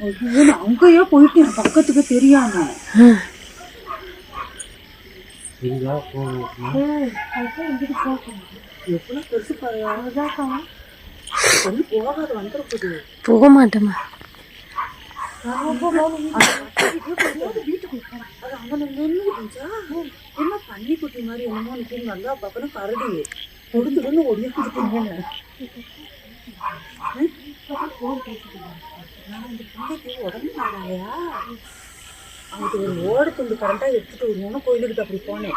அங்கேயே போயிட்டு பக்கத்துக்கு தெரியாம போக மாட்டேமா. என்ன பன்னி குட்டி மாதிரி என்னமோ நல்லா பார்க்கணும் கரடி கொடுத்துடுன்னு ஒடிக்கிட்டு உடம்பு நாளையா அவனுக்கு ஒரு ஓடு துண்டு கரண்டா எடுத்துட்டு வருவோம்னு கோயிலுக்கிட்ட அப்படி போனேன்.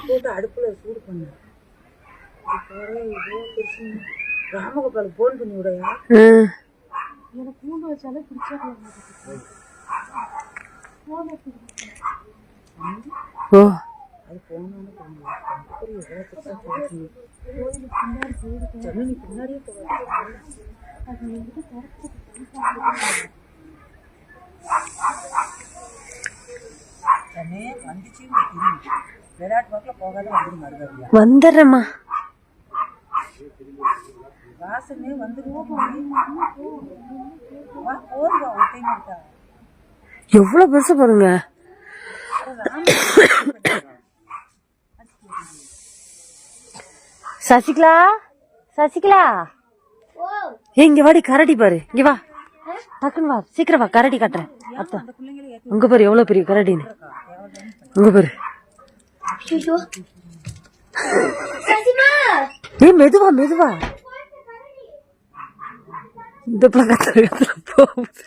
போட்டு அடுப்புல சூடு பண்ணேன். ராமகோபாலுக்கு போன் பண்ணி விடையா எனக்கு பூண்டு வச்சாலே பிடிச்சா அது போனாலும் பின்னாடியே வந்துடுறேம்மா. எவ்வளவு பெருசு பாருங்க. சசிகலா சசிகலா இங்க வாடி, கரடி பாரு. இங்க வா, டக்குன்னு வா, சீக்கிரம் வா, கரடி காட்டுறேன். அத்தா உங்க பாரு எவ்வளவு பெரிய கரடின்னு. உங்க பாரு. ஏய் மெதுவா மெதுவா, இந்த பக்கத்துல போகுது.